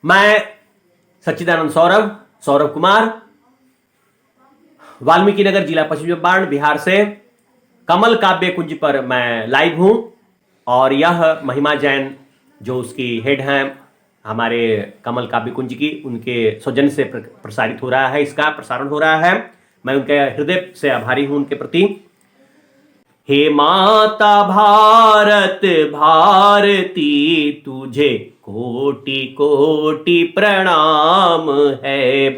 मैं सच्चिदानंद सौरभ सौरभ कुमार वाल्मीकि नगर जिला पश्चिम चंपारण बिहार से कमल काव्य कुंज पर मैं लाइव हूं और यह महिमा जैन जो उसकी हेड हैं हमारे कमल काव्य कुंज की, उनके सौजन्य से प्रसारित हो रहा है, इसका प्रसारण हो रहा है। मैं उनके हृदय से आभारी हूं उनके प्रति। हे माता भारत भारती तुझे कोटि कोटि प्रणाम है।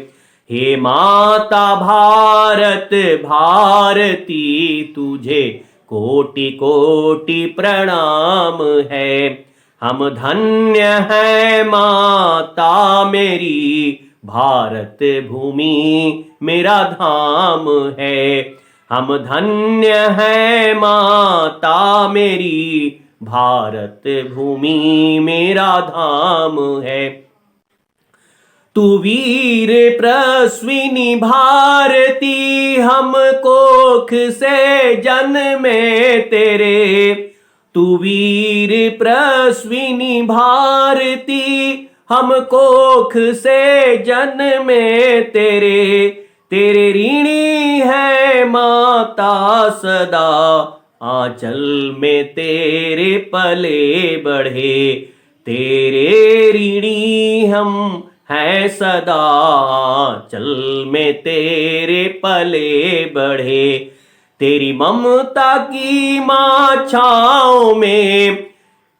हे माता भारत भारती तुझे कोटि कोटि प्रणाम है। हम धन्य हैं माता मेरी, भारत भूमि मेरा धाम है। हम धन्य हैं माता मेरी, भारत भूमि मेरा धाम है। तू वीर प्रश्विनी भारती, हम कोख से जन्मे तेरे। तू वीर प्रश्विनी भारती, हम कोख से जन्मे तेरे। तेरे ऋणी है माता सदा, आंचल में तेरे पले बढ़े। तेरे ऋणी हम हैं सदा, आंचल में तेरे पले बढ़े। तेरी ममता की माँ छाँव में,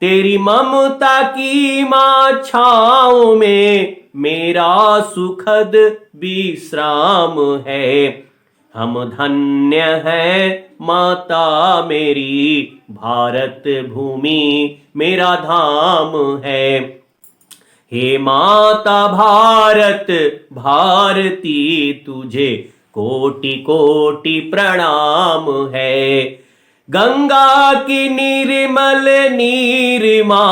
तेरी ममता की माँ छाँव में मेरा सुखद विश्राम है। हम धन्य हैं माता मेरी, भारत भूमि मेरा धाम है। हे माता भारत भारती तुझे कोटि कोटि प्रणाम है। गंगा की निर्मल नीरमा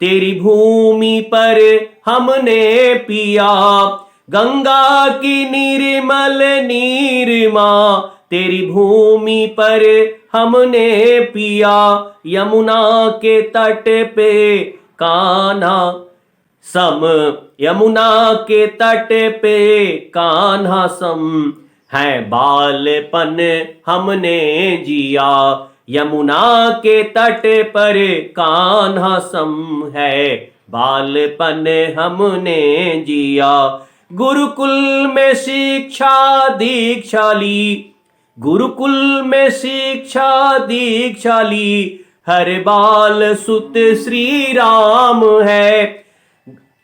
तेरी भूमि पर हमने पिया। गंगा की निर्मल नीरमा तेरी भूमि पर हमने पिया। यमुना के तट पे कान्हा सम, यमुना के तट पे कान्हा सम है बालपन हमने जिया। यमुना के तट पर कान्हा सम है बालपन हमने जिया। गुरुकुल में शिक्षा दीक्षा ली, गुरुकुल में शिक्षा दीक्षा ली, हर बाल सुत श्री राम है।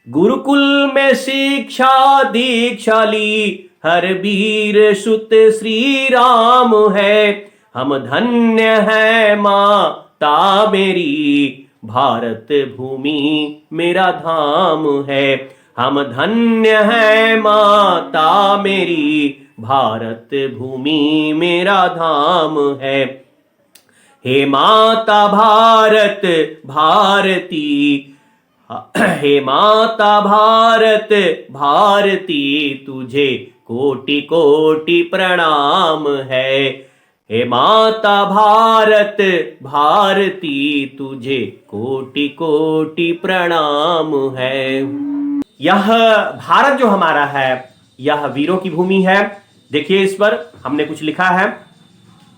गुरुकुल में शिक्षा दीक्षा ली, हर वीर सुत श्री राम है। हम धन्य हैं माता मेरी, भारत भूमि मेरा धाम है। हम धन्य हैं माता मेरी, भारत भूमि मेरा धाम है। हे माता भारत भारती, हे माता भारत भारती तुझे कोटि कोटि प्रणाम है। हे माता भारत भारती तुझे कोटि कोटि प्रणाम है। यह भारत जो हमारा है यह वीरों की भूमि है। देखिए इस पर हमने कुछ लिखा है।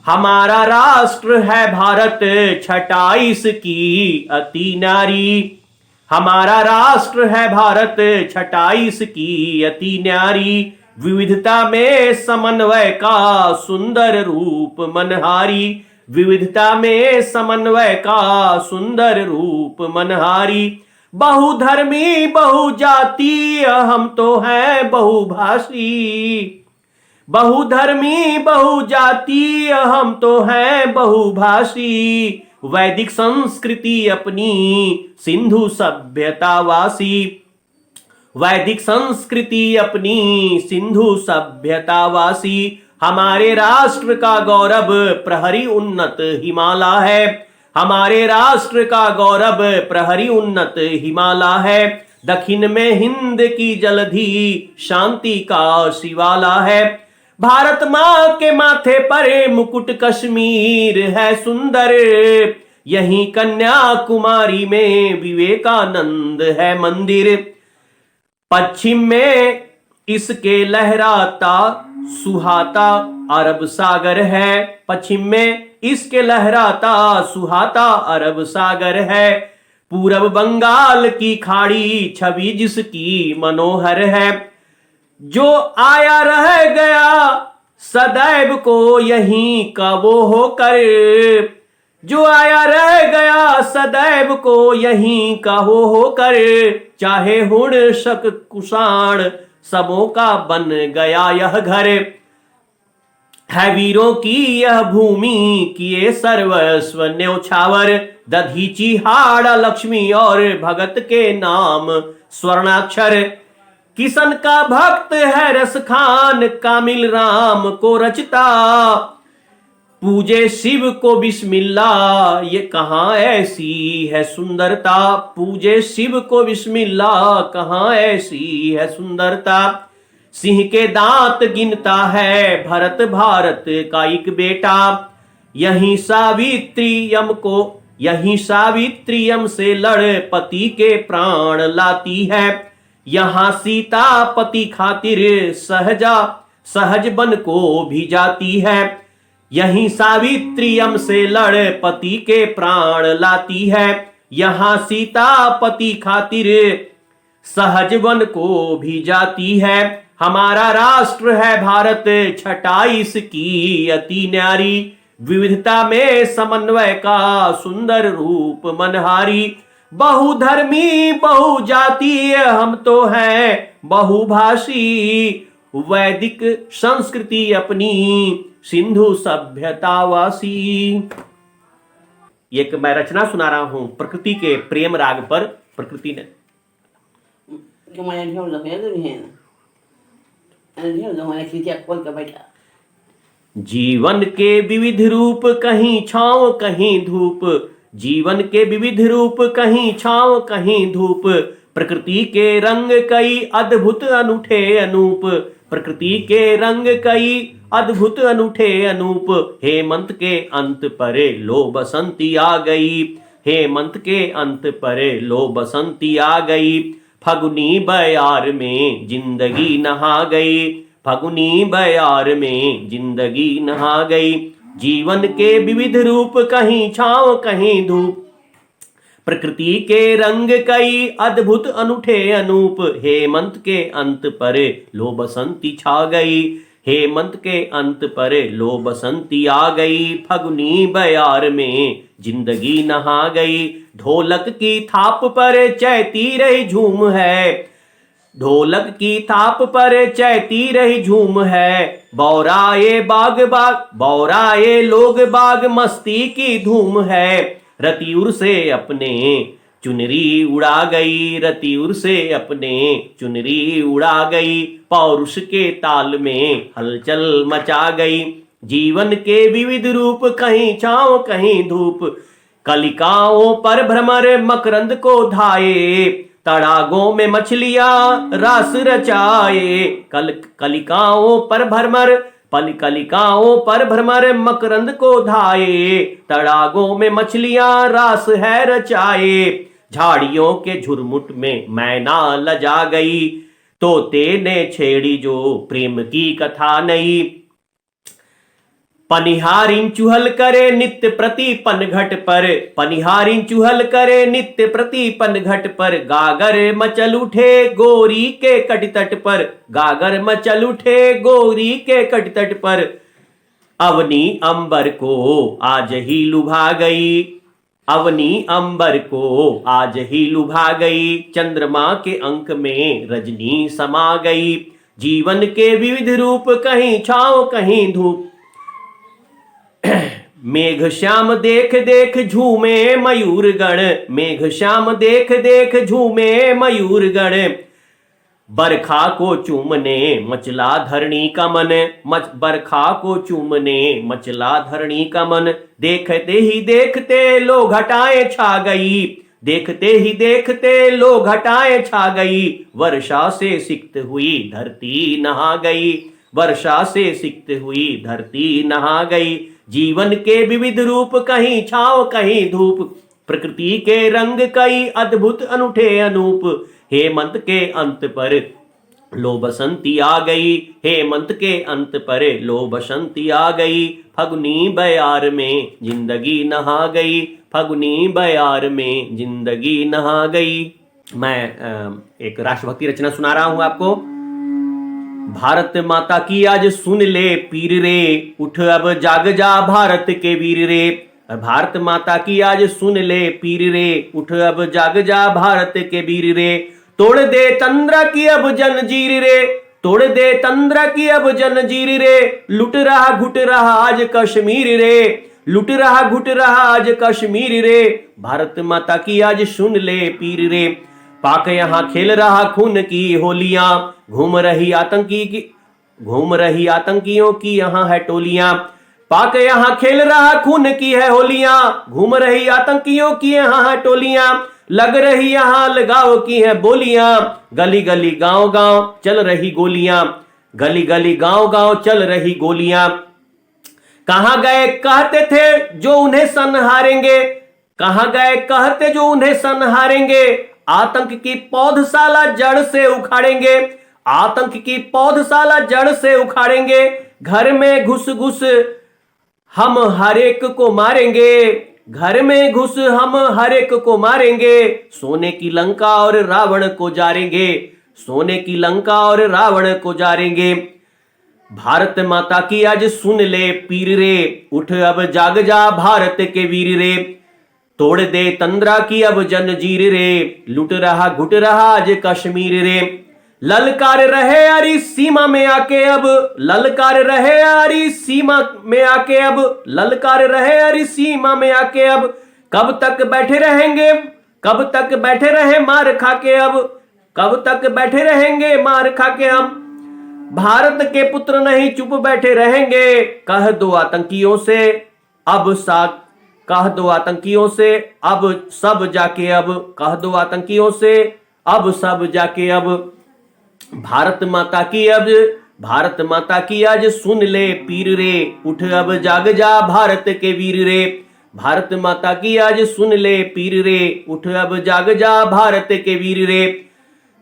हमारा राष्ट्र है भारत, 28 की अति नारी। हमारा राष्ट्र है भारत, 28 की अति न्यारी। विविधता में समन्वय का सुंदर रूप मनहारी। विविधता में समन्वय का सुंदर रूप मनहारी। बहुधर्मी बहुजातीय हम तो हैं बहुभाषी। बहुधर्मी बहुजातीय हम तो हैं बहुभाषी। वैदिक संस्कृति अपनी सिंधु सभ्यतावासी। वैदिक संस्कृति अपनी सिंधु सभ्यतावासी। हमारे राष्ट्र का गौरव प्रहरी उन्नत हिमालय है। हमारे राष्ट्र का गौरव प्रहरी उन्नत हिमालय है। दक्षिण में हिंद की जलधि शांति का शिवाला है। भारत माँ के माथे पर मुकुट कश्मीर है सुंदर। यहीं कन्याकुमारी में विवेकानंद है मंदिर। पश्चिम में इसके लहराता सुहाता अरब सागर है। पश्चिम में इसके लहराता सुहाता अरब सागर है। पूरब बंगाल की खाड़ी छवि जिसकी मनोहर है। जो आया रह गया सदैव को यहीं का वो होकर, जो आया रह गया सदैव को यहीं का हो होकर, चाहे हुण शक कुषाण सबों का बन गया यह घर। है वीरों की यह भूमि किए सर्वस्व न्यौछावर, दधीची हाड़ लक्ष्मी और भगत के नाम स्वर्णाक्षर। किशन का भक्त है रस खान कामिल राम को रचता, पूजे शिव को बिस्मिल्लाह ये कहाँ ऐसी है सुंदरता। पूजे शिव को बिस्मिल्लाह कहाँ ऐसी है सुंदरता। सिंह के दांत गिनता है भरत भारत का एक बेटा, यहीं सावित्री यम से लड़ पति के प्राण लाती है। यहाँ सीता पति खातिर सहज बन को भी जाती है। यहीं सावित्री यम से लड़ पति के प्राण लाती है। यहाँ सीता पति खातिर सहज वन को भी जाती है। हमारा राष्ट्र है भारत छटा इसकी अति न्यारी, विविधता में समन्वय का सुंदर रूप मनहारी। बहुधर्मी बहुजातीय हम तो हैं बहुभाषी, वैदिक संस्कृति अपनी सिंधु सभ्यतावासी। एक मैं रचना सुना रहा हूं प्रकृति के प्रेम राग पर। प्रकृति ने जीवन के विविध रूप कहीं छांव कहीं धूप, जीवन के विविध रूप कहीं छांव कहीं धूप। प्रकृति के रंग कई अद्भुत अनूठे अनूप, प्रकृति के रंग कई अद्भुत अनूठे अनूप। हेमंत के अंत परे लो बसंती आ गई, हेमंत के अंत परे लो बसंती आ गई। फगुनी बयार में जिंदगी नहा गई, फगुनी बयार में जिंदगी नहा गई। जीवन के विविध रूप कहीं छांव कहीं धूप, प्रकृति के रंग कई अद्भुत अनूठे अनूप। हेमंत के अंत परे लो बसंती छा गई, हेमंत के अंत परे लो बसंती आ गई। फगुनी बयार में जिंदगी नहा गई। ढोलक की थाप पर चैती रही झूम है, ढोलक की थाप पर चैती रही झूम है। बौराए बाग बाग बौराए लोग बाग मस्ती की धूम है। रतियुर से अपने चुनरी उड़ा गई, रतियुर से अपने चुनरी उड़ा गई। पौरुष के ताल में हलचल मचा गई। जीवन के विविध रूप कहीं छांव कहीं धूप, कलिकाओं पर भ्रमर मकरंद को धाये। तड़ागों में मछलियां रास रचाए, कलिकाओं पर भ्रमर कलिकाओं पर भ्रमर मकरंद को धाये। तड़ागों में मछलियां रास है रचाए। झाड़ियों के झुरमुट में मैना लजा गई, तोते ने छेड़ी जो प्रेम की कथा नई। पनिहारिन चुहल करे नित्य प्रति पन घट पर, पनिहारिन चुहल करे नित्य प्रति पन घट पर। गागर मचल उठे गोरी के कट तट पर, गागर मचल उठे गोरी के कट तट पर। अवनी अंबर को आज ही लुभा गई, अवनी अंबर को आज ही लुभा गई। चंद्रमा के अंक में रजनी समा गई। जीवन के विविध रूप कहीं छांव कहीं धूप, मेघ श्याम देख देख झूमे मयूर गण, मेघ श्याम देख देख झूमे मयूर गण। बरखा को चूमने मचला धरणी का मन, बरखा को चूमने मचला धरणी का मन। देखते ही देखते लो घटाएं छा गई, देखते ही देखते लो घटाएं छा गई। वर्षा से सिक्त हुई धरती नहा गई, वर्षा से सिक्त हुई धरती नहा गई। जीवन के विविध रूप कहीं छांव कहीं धूप, प्रकृति के रंग कई अद्भुत अनूठे अनूप। हेमंत के अंत पर लो बसंती आ गई, हेमंत के अंत पर लो बसंती आ गई, फगुनी बयार में जिंदगी नहा गई, फगुनी बयार में जिंदगी नहा गई। मैं एक राष्ट्रभक्ति रचना सुना रहा हूं आपको। भारत माता की आज सुन ले पीर रे, उठ अब जाग जा भारत के वीर रे। भारत माता की आज सुन ले पीर रे, उठ अब जाग जा भारत के वीर रे। तोड़ दे तंद्रा की अब जंजीर रे, तोड़ दे तंद्रा की अब जंजीर रे। लुट रहा घुट रहा आज कश्मीर रे, लुट रहा घुट रहा आज कश्मीर रे। भारत माता की आज सुन ले पीर रे। पाक यहाँ खेल रहा खून की होलियां, घूम रही आतंकियों की यहाँ है टोलियां। पाक यहाँ खेल रहा खून की है होलियां, घूम रही आतंकियों की यहाँ है टोलियां। लग रही यहाँ लगाव की है बोलियां, गली गली गांव गांव चल रही गोलियां, गली गली गांव गांव चल रही गोलियां। कहां गए कहते थे जो उन्हें संहारेंगे, कहां गए कहते जो उन्हें संहारेंगे। आतंक की पौधशाला जड़ से उखाड़ेंगे, आतंक की पौधशाला जड़ से उखाड़ेंगे। घर में घुस घुस हम हर एक को मारेंगे, घर में घुस हम हर एक को मारेंगे। सोने की लंका और रावण को जारेंगे, सोने की लंका और रावण को जारेंगे। भारत माता की आज सुन ले पीर रे, उठ अब जाग जा भारत के वीर रे। तोड़ दे तंद्रा की अब जंजीर रे, लुट रहा घुट रहा आज कश्मीर रे। ललकार रहे यारी सीमा में आके अब, ललकार रहे यारी सीमा में आके अब, ललकार रहे यारी सीमा में आके अब। कब तक बैठे रहेंगे, कब तक बैठे रहे मार खाके अब, कब तक बैठे रहेंगे मार खाके हम। भारत के पुत्र नहीं चुप बैठे रहेंगे, कह दो आतंकियों से अब साथ, कह दो आतंकियों से अब सब जाके अब, कह दो आतंकियों से अब सब जाके अब। भारत माता की अब, भारत माता की आज सुन ले पीर रे, उठ अब जाग जा भारत के वीर रे। भारत माता की आज सुन ले पीर रे, उठ अब जाग जा भारत के वीर रे।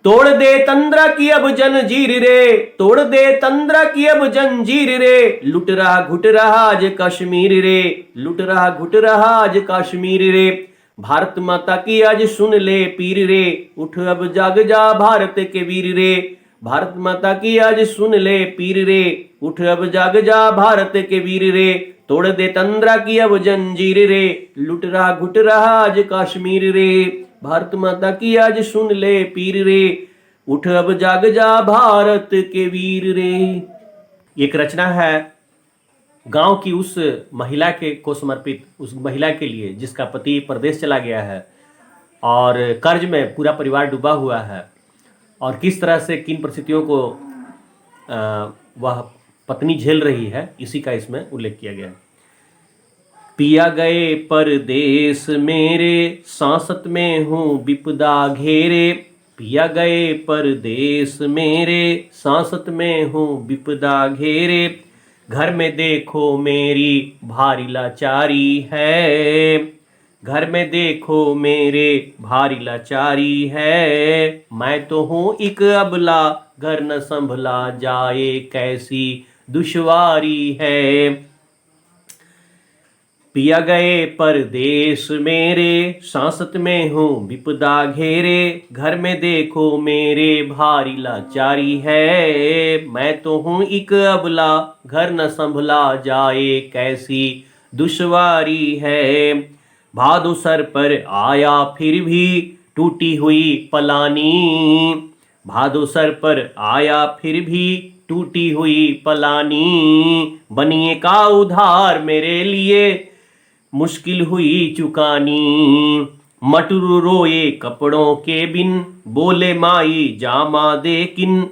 तोड़ दे तंद्रा की अब जंजीर रे, तोड़ दे तंद्रा की अब जंजीर रे। लुट रहा घुट रहा आज कश्मीर रे, लुट रहा घुट रहा आज कश्मीर रे। भारत माता की आज सुन ले पीर रे, उठ अब जाग जा भारत के वीर रे। भारत माता की आज सुन ले पीर रे, उठ अब जाग जा भारत के वीर रे। तोड़ दे तंद्रा की अब जंजीर रे, लुट रहा घुट रहा आज कश्मीर रे। भारत माता की आज सुन ले पीर रे, उठ अब जाग जा भारत के वीर रे। एक रचना है गांव की उस महिला के को समर्पित, उस महिला के लिए जिसका पति परदेश चला गया है और कर्ज में पूरा परिवार डूबा हुआ है, और किस तरह से किन परिस्थितियों को वह पत्नी झेल रही है, इसी का इसमें उल्लेख किया गया है। पिया गए परदेश मेरे, सांसत में हूँ विपदा घेरे। पिया गए परदेश मेरे, सांसत में हूँ विपदा घेरे। घर में देखो मेरी भारी लाचारी है, घर में देखो मेरे भारी लाचारी है। मैं तो हूँ एक अबला, घर न संभला जाए कैसी दुश्वारी है। पिया गए परदेश मेरे, सांसत में हूँ विपदा घेरे। घर में देखो मेरे भारी लाचारी है। मैं तो हूँ एक अबला, घर न संभला जाए कैसी दुश्वारी है। भादो सर पर आया फिर भी टूटी हुई पलानी। भादो सर पर आया फिर भी टूटी हुई पलानी। बनिए का उधार मेरे लिए मुश्किल हुई चुकानी। मटरू रोए कपड़ों के बिन, बोले माई जामा दे किन।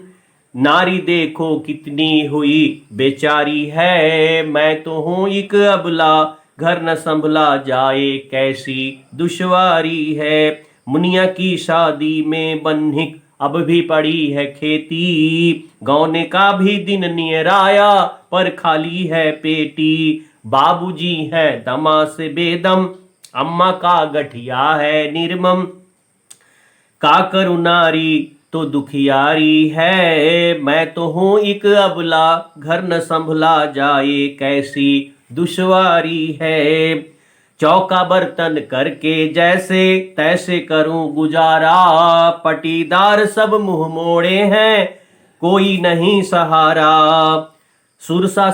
नारी देखो कितनी हुई बेचारी है। मैं तो हूँ एक अबला, घर न संभला जाए कैसी दुश्वारी है। मुनिया की शादी में बन्हिक अब भी पड़ी है खेती। गौने का भी दिन नियर आया पर खाली है पेटी। बाबूजी है दमा से बेदम, अम्मा का गठिया है निर्मम। का करूं नारी तो दुखियारी है, मैं तो हूं एक अबला घर न संभला जाए कैसी दुश्वारी है। चौका बर्तन करके जैसे तैसे करूं गुजारा, पटीदार सब मुंह मोड़े हैं कोई नहीं सहारा। सुरसा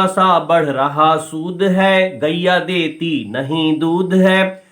सा बढ़ रहा सूद है, गैया देती नहीं दूध है।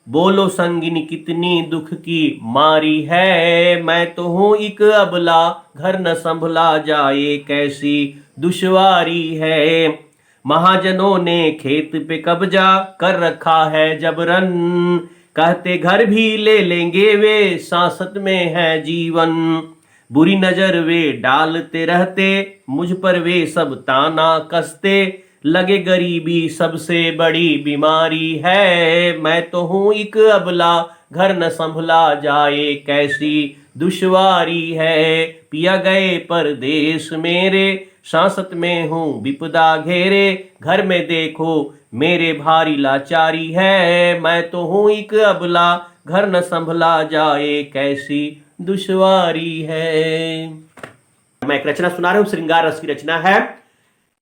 बोलो संगिनी कितनी दुख की मारी है, मैं तो हूं एक अबला घर न संभला जाए कैसी दुश्वारी है। महाजनों ने खेत पे कब्जा कर रखा है जबरन, कहते घर भी ले लेंगे वे सांसत में है जीवन। बुरी नजर वे डालते रहते मुझ पर वे सब ताना कसते, लगे गरीबी सबसे बड़ी बीमारी है, मैं तो हूं एक अबला घर न संभला जाए कैसी दुश्वारी है। पिया गए परदेश मेरे सांसत में हूं विपदा घेरे, घर में देखो मेरे भारी लाचारी है, मैं तो हूं एक अबला घर न संभला जाए कैसी दुश्वारी है। मैं एक रचना सुना रहा हूं, श्रृंगार रस की रचना है।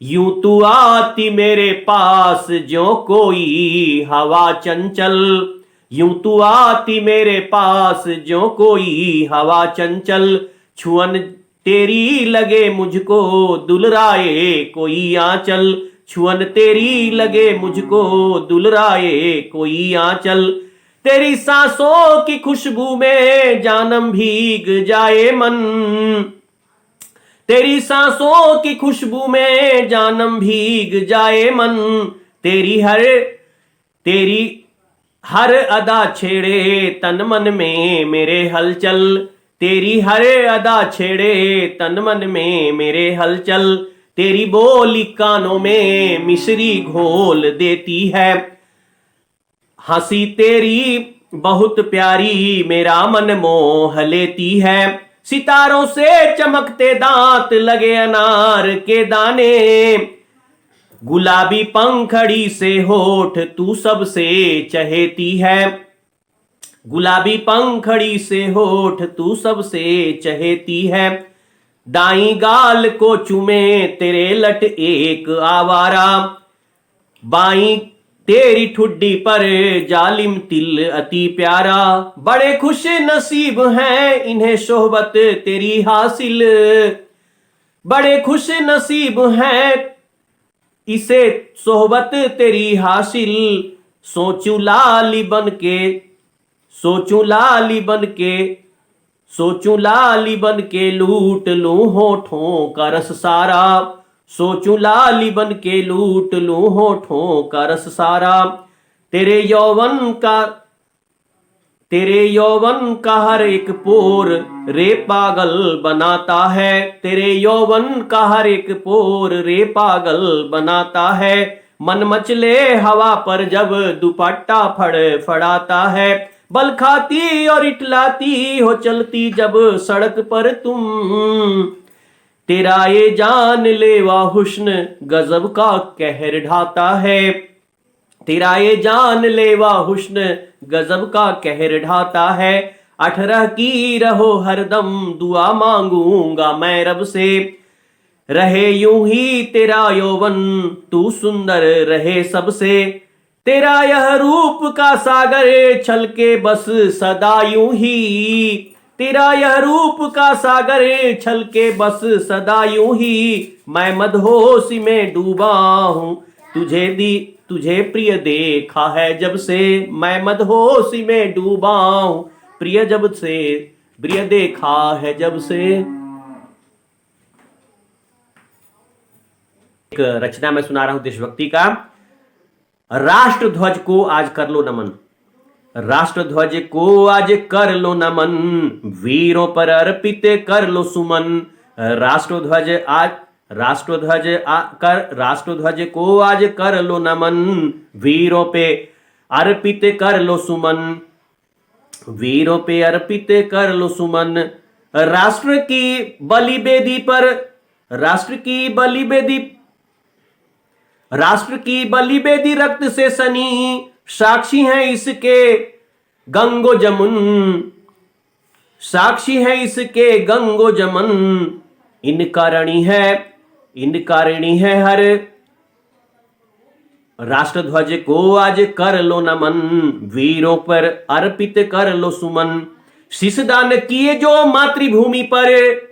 यूं तू आती मेरे पास जो कोई हवा चंचल, यूं तू आती मेरे पास जो कोई हवा चंचल, छुअन तेरी लगे मुझको दुलराए कोई आंचल, छुअन तेरी लगे मुझको दुलराए कोई आंचल। तेरी सांसों की खुशबू में जानम भीग जाए मन, तेरी सांसों की खुशबू में जानम भीग जाए मन। तेरी हर अदा छेड़े तन मन में मेरे हलचल, तेरी हर अदा छेड़े तन मन में मेरे हलचल। तेरी बोली कानों में मिश्री घोल देती है, हंसी तेरी बहुत प्यारी मेरा मन मोह लेती है। सितारों से चमकते दांत लगे अनार के दाने, गुलाबी पंखड़ी से होठ तू सबसे चहेती है, गुलाबी पंखड़ी से होठ तू सबसे चहेती है। दाई गाल को चूमे तेरे लट एक आवारा, बाई तेरी ठुड्डी पर जालिम तिल अति प्यारा। बड़े खुश नसीब हैं इन्हें सोहबत तेरी हासिल, बड़े खुश नसीब हैं इसे सोहबत तेरी हासिल। सोचूं लाली बन के, सोचूं लाली बन के, सोचूं लाली बन के लूट लूं होठों का रस सारा, सोचूं लाली बन के लूट लूं होठों का रस सारा। तेरे यौवन का हर एक पोर रे पागल बनाता है, तेरे यौवन का हर एक पोर रे पागल बनाता है। मन मचले हवा पर जब दुपट्टा फड़ाता है, बल खाती और इटलाती हो चलती जब सड़क पर तुम। तेरा ये जान लेवा हुस्न गजब का कहर ढाता है, तेरा ये जान लेवा हुस्न गजब का कहर ढाता है। 18 की रहो हरदम दुआ मांगूंगा मैं रब से, रहे यूं ही तेरा यौवन तू सुंदर रहे सबसे। तेरा यह रूप का सागर छलके बस सदा यूं ही, तेरा यह रूप का सागर छलके बस सदा यूं ही। मैं मदहोशी में डूबा हूं तुझे प्रिय देखा है जब से, मैं मदहोशी में डूबा हूं प्रिय जब से, प्रिय देखा है जब से। एक रचना मैं सुना रहा हूं देशभक्ति का। राष्ट्र ध्वज को आज कर लो नमन, राष्ट्र ध्वज को आज कर लो नमन, वीरों पर अर्पित कर लो सुमन। राष्ट्र ध्वज को आज कर लो नमन, वीरों पे अर्पित कर लो सुमन, वीरों पे अर्पित कर लो सुमन। राष्ट्र की बलिवेदी रक्त से सनी, साक्षी हैं इसके गंगो जमुन, साक्षी है इसके गंगो जमन। इनका ऋणी है हर राष्ट्रध्वज को आज कर लो नमन, वीरों पर अर्पित कर लो सुमन। शीशदान किए जो मातृभूमि पर,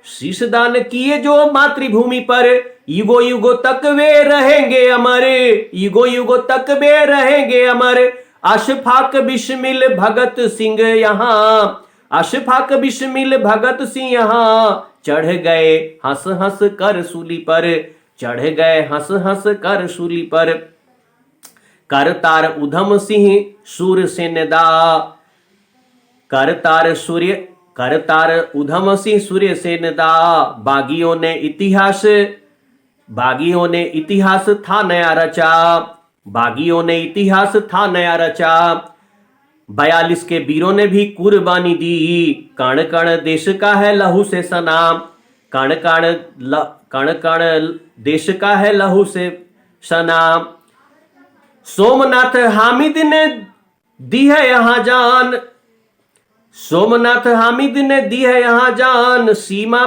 शीशदान किए जो मातृभूमि पर, युगो युगो तक वे रहेंगे अमर, युगो युगो तक वे रहेंगे अमर। अशफाक बिस्मिल भगत सिंह यहाँ, अशफाक बिस्मिल भगत सिंह यहाँ, चढ़ गए हंस हंस कर सूली पर, चढ़ गए हंस हंस कर सूली पर। करतार उधम सिंह सूर सेनदा, करतार उधम सिंह सूर्य सेनदा। बागियों ने इतिहास था नया रचा, बागियों ने इतिहास था नया रचा। 42 के वीरों ने भी कुर्बानी दी, कण कण देश का है लहू से सना, कण कण देश का है लहू से सना। सोमनाथ हामिद ने दी है यहां जान, सोमनाथ हामिद ने दी है यहां जान। सीमा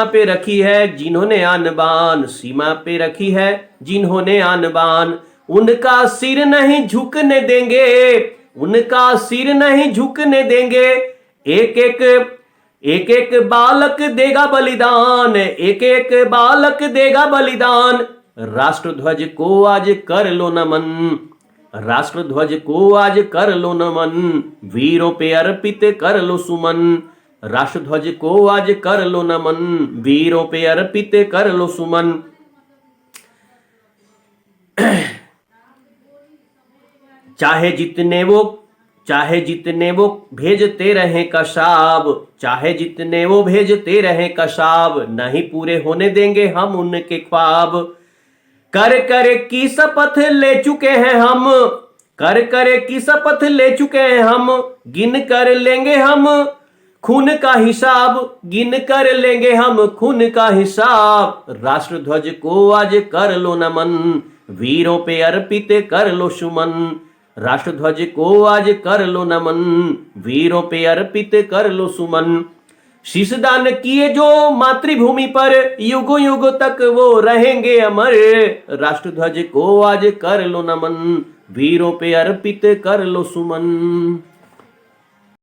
पे रखी है जिन्होंने आन बान, सीमा पे रखी है जिन्होंने आन बान। उनका सिर नहीं झुकने देंगे, उनका सिर नहीं झुकने देंगे। एक एक बालक देगा बलिदान, एक एक बालक देगा बलिदान। राष्ट्रध्वज को आज कर लो नमन, राष्ट्रध्वज को आज कर लो नमन, वीरों पे अर्पित कर लो सुमन। राष्ट्रध्वज को आज कर लो नमन, वीरों पे अर्पित कर लो सुमन। चाहे जितने वो भेजते रहें कशाब, चाहे जितने वो भेजते रहें कशाब, नहीं पूरे होने देंगे हम उनके ख्वाब। कर की शपथ ले चुके हैं हम, कर की शपथ ले चुके हैं हम। गिन कर लेंगे हम खून का हिसाब, गिन कर लेंगे हम खून का हिसाब। राष्ट्रध्वज को आज कर लो नमन, वीरों पे अर्पित कर लो सुमन। राष्ट्रध्वज को आज कर लो नमन, वीरों पे अर्पित कर लो सुमन। शीशदान किए जो मातृभूमि पर, युगों युगों तक वो रहेंगे अमर। राष्ट्रध्वज को आज कर लो नमन, वीरों पे अर्पित कर लो सुमन।